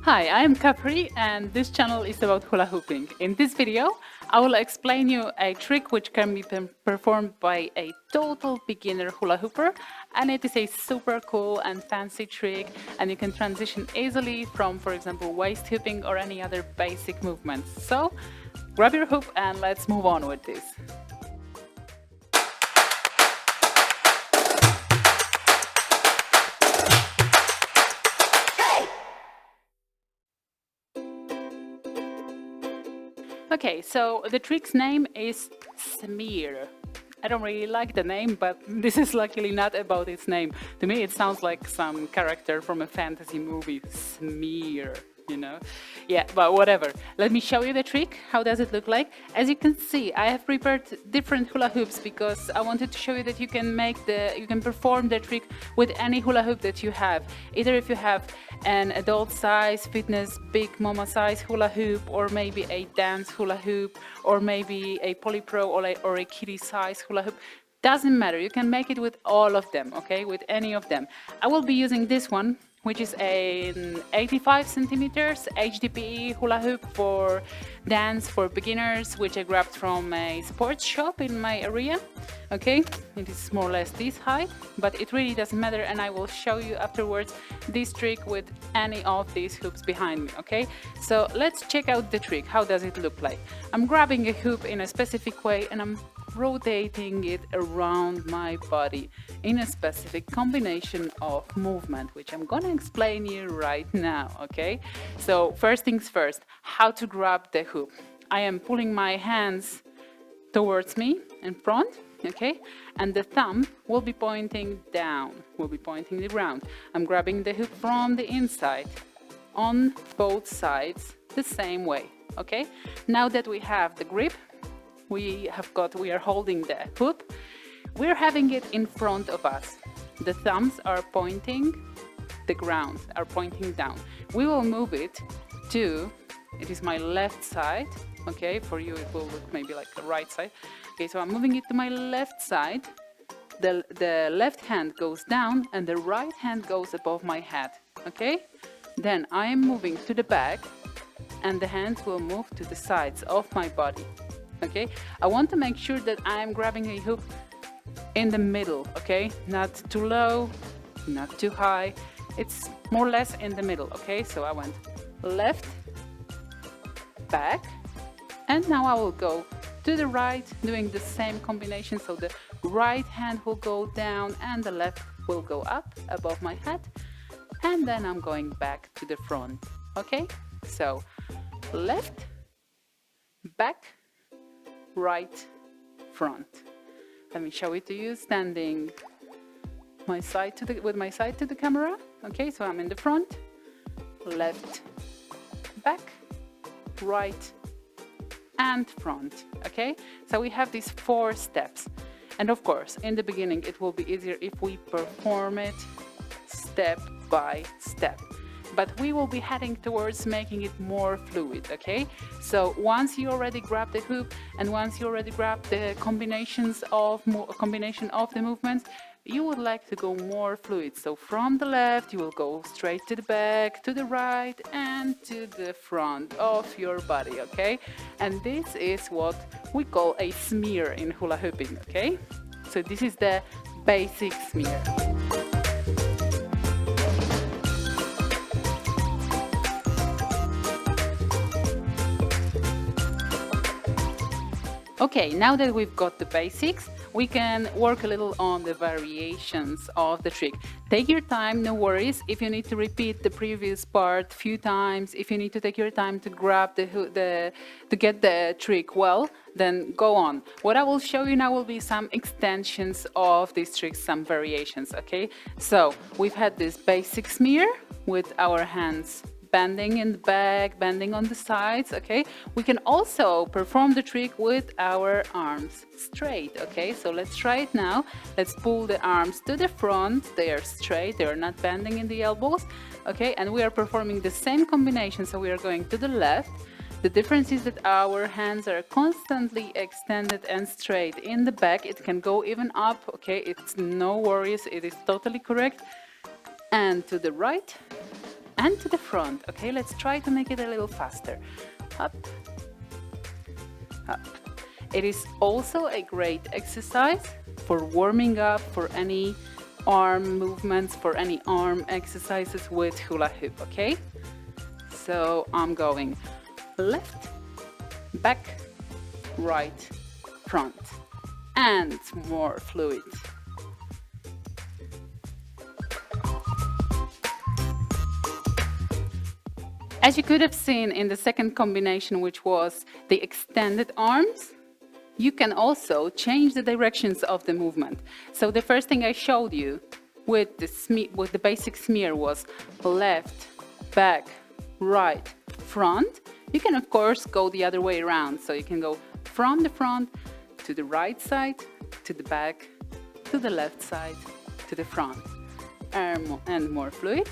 Hi, I am Capri and this channel is about hula hooping. In this video, I will explain you a trick which can be performed by a total beginner hula hooper, and it is a super cool and fancy trick, and you can transition easily from, for example, waist hooping or any other basic movements. So grab your hoop and let's move on with this. Okay, so the trick's name is Smear. I don't really like the name, but this is luckily not about its name. To me, it sounds like some character from a fantasy movie. Smear, you know? Yeah, but whatever. Let me show you the trick. How does it look like? As you can see, I have prepared different hula hoops because I wanted to show you that you can perform the trick with any hula hoop that you have. Either if you have an adult size, fitness, big mama size hula hoop, or maybe a dance hula hoop, or maybe a polypro or a kiddie size hula hoop. Doesn't matter, you can make it with all of them, okay, with any of them. I will be using this one, which is an 85 centimeters HDPE hula hoop for dance for beginners, which I grabbed from a sports shop in my area. Okay, it is more or less this height, but it really doesn't matter, and I will show you afterwards this trick with any of these hoops behind me. Okay, so let's check out the trick. How does it look like? I'm grabbing a hoop in a specific way and I'm rotating it around my body in a specific combination of movement, which I'm gonna explain you right now. Okay, so first things first, how to grab the hoop. I am pulling my hands towards me in front, okay, and the thumb will be pointing down, will be pointing the ground. I'm grabbing the hoop from the inside on both sides the same way. Okay, now that we have the grip, we are holding the hoop, we're having it in front of us. The thumbs are pointing the ground, are pointing down. We will move it to, it is my left side, okay, for you it will look maybe like the right side. Okay, so I'm moving it to my left side. The left hand goes down and the right hand goes above my head, okay? Then I am moving to the back and the hands will move to the sides of my body. Okay, I want to make sure that I'm grabbing a hoop in the middle, okay? Not too low, not too high. It's more or less in the middle, okay? So I went left, back, and now I will go to the right, doing the same combination. So the right hand will go down and the left will go up above my head. And then I'm going back to the front, okay? So left, back, right, front. Let me show it to you standing with my side to the camera. Okay, so I'm in the front, left, back, right, and front. Okay, so we have these 4 steps. And of course, in the beginning, it will be easier if we perform it step by step. But we will be heading towards making it more fluid, okay? So once you already grab the hoop and once you already grab the combination of the movements, you would like to go more fluid. So from the left, you will go straight to the back, to the right, and to the front of your body, okay? And this is what we call a smear in hula hooping, okay? So this is the basic smear. Okay, now that we've got the basics, we can work a little on the variations of the trick. Take your time, no worries. If you need to repeat the previous part a few times, if you need to take your time to grab to get the trick well, then go on. What I will show you now will be some extensions of this trick, some variations, okay? So we've had this basic smear with our hands bending in the back, bending on the sides, okay? We can also perform the trick with our arms straight, okay? So let's try it now. Let's pull the arms to the front. They are straight, they are not bending in the elbows, okay? And we are performing the same combination, so we are going to the left. The difference is that our hands are constantly extended and straight. In the back, it can go even up, okay? It's no worries, it is totally correct. And to the right, and to the front. Okay, let's try to make it a little faster. Up, up. It is also a great exercise for warming up, for any arm movements, for any arm exercises with hula hoop, okay? So I'm going left, back, right, front, and more fluid. As you could have seen in the second combination, which was the extended arms, you can also change the directions of the movement. So the first thing I showed you with the basic smear was left, back, right, front. You can of course go the other way around. So you can go from the front to the right side, to the back, to the left side, to the front, and more fluid.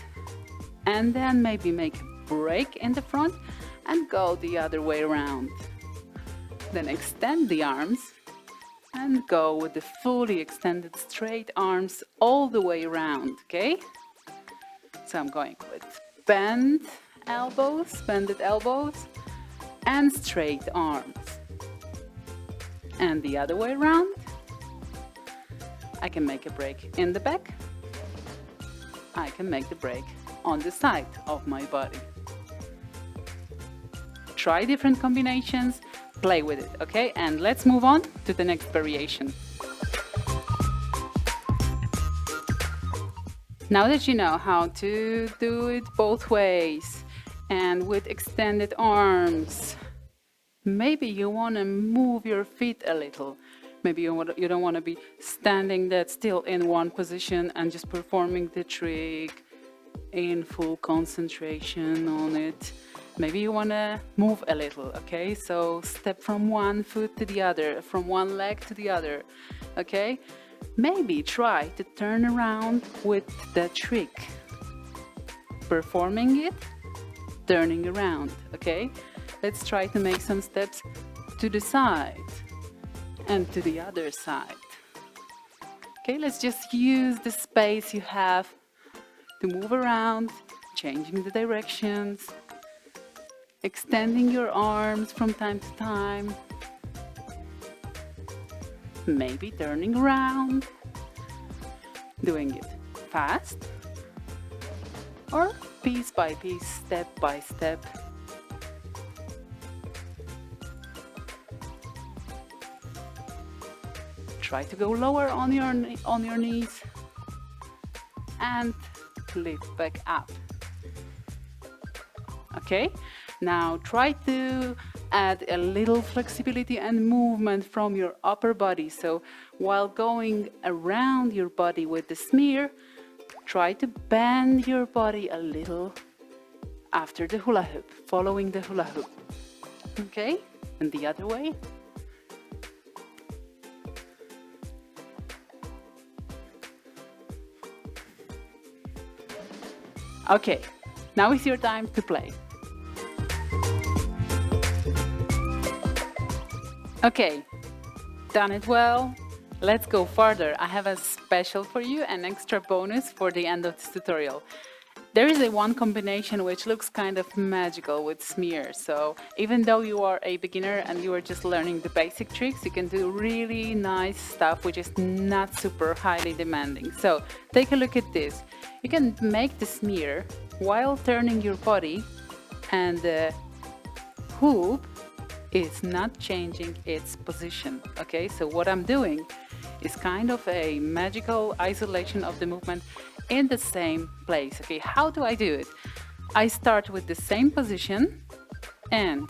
And then maybe make a break in the front and go the other way around. Then extend the arms and go with the fully extended straight arms all the way around, okay? So I'm going with bended elbows, and straight arms. And the other way around. I can make a break in the back. I can make the break on the side of my body. Try different combinations, play with it, okay? And let's move on to the next variation. Now that you know how to do it both ways and with extended arms, maybe you want to move your feet a little. Maybe you don't want to be standing that still in one position and just performing the trick in full concentration on it. Maybe you want to move a little, okay? So step from one foot to the other, from one leg to the other, okay? Maybe try to turn around with the trick. Performing it, turning around, okay? Let's try to make some steps to the side and to the other side. Okay, let's just use the space you have to move around, changing the directions, extending your arms from time to time, maybe turning around, doing it fast or piece by piece, step by step. Try to go lower on your knees and lift back up. Okay? Now try to add a little flexibility and movement from your upper body. So while going around your body with the smear, try to bend your body a little after the hula hoop, following the hula hoop. Okay? And the other way. Okay, now is your time to play. Okay, done it well. Let's go further. I have a special for you, an extra bonus for the end of this tutorial. There is one combination which looks kind of magical with smear. So even though you are a beginner and you are just learning the basic tricks, you can do really nice stuff which is not super highly demanding. So take a look at this. You can make the smear while turning your body, and the hoop is not changing its position. Okay, so what I'm doing is kind of a magical isolation of the movement in the same place. Okay, how do I do it? I start with the same position and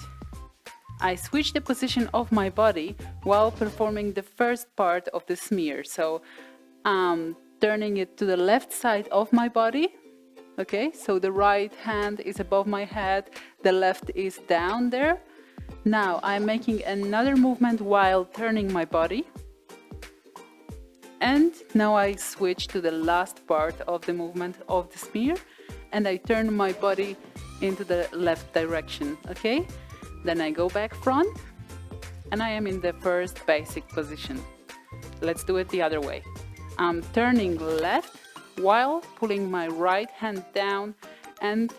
I switch the position of my body while performing the first part of the smear. So turning it to the left side of my body. Okay, so the right hand is above my head, the left is down there. Now I'm making another movement while turning my body. And now I switch to the last part of the movement of the smear and I turn my body into the left direction, okay? Then I go back front and I am in the first basic position. Let's do it the other way. I'm turning left while pulling my right hand down and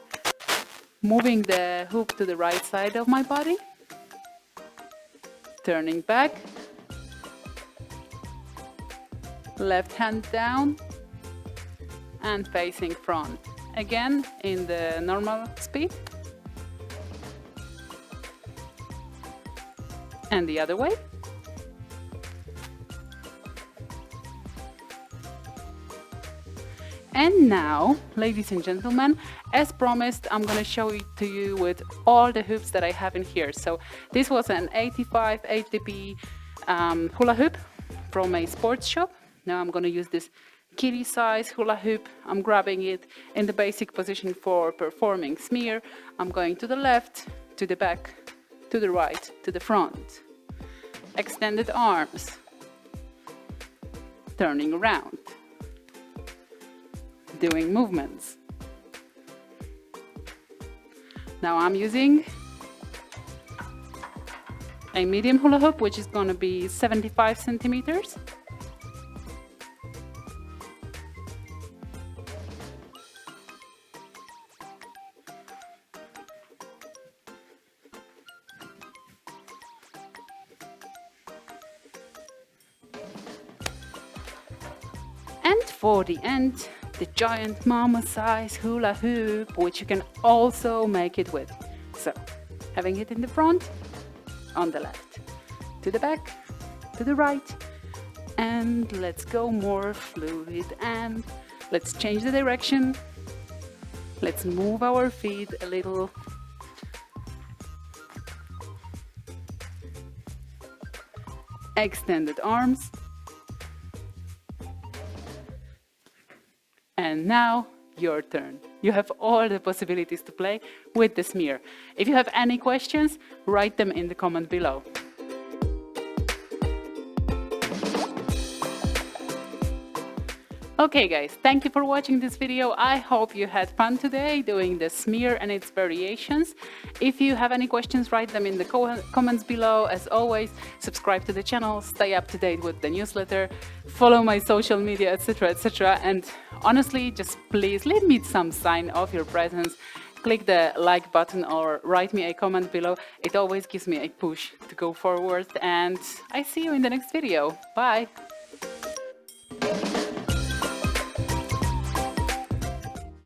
moving the hoop to the right side of my body, turning back, left hand down, and facing front. Again, in the normal speed. And the other way. And now, ladies and gentlemen, as promised, I'm going to show it to you with all the hoops that I have in here. So this was an 85 ATP hula hoop from a sports shop. Now I'm going to use this kitty size hula hoop. I'm grabbing it in the basic position for performing smear. I'm going to the left, to the back, to the right, to the front. Extended arms. Turning around. Doing movements. Now I'm using a medium hula hoop, which is going to be 75 centimeters. And for the end, the giant mama size hula hoop, which you can also make it with. So, having it in the front, on the left, to the back, to the right, and let's go more fluid, and let's change the direction. Let's move our feet a little. Extended arms. And now, your turn. You have all the possibilities to play with the smear. If you have any questions, write them in the comment below. Okay guys, thank you for watching this video. I hope you had fun today doing the smear and its variations. If you have any questions, write them in the comments below. As always, subscribe to the channel, stay up to date with the newsletter, follow my social media, etc, etc. And honestly, just please leave me some sign of your presence. Click the like button or write me a comment below. It always gives me a push to go forward, and I see you in the next video. Bye!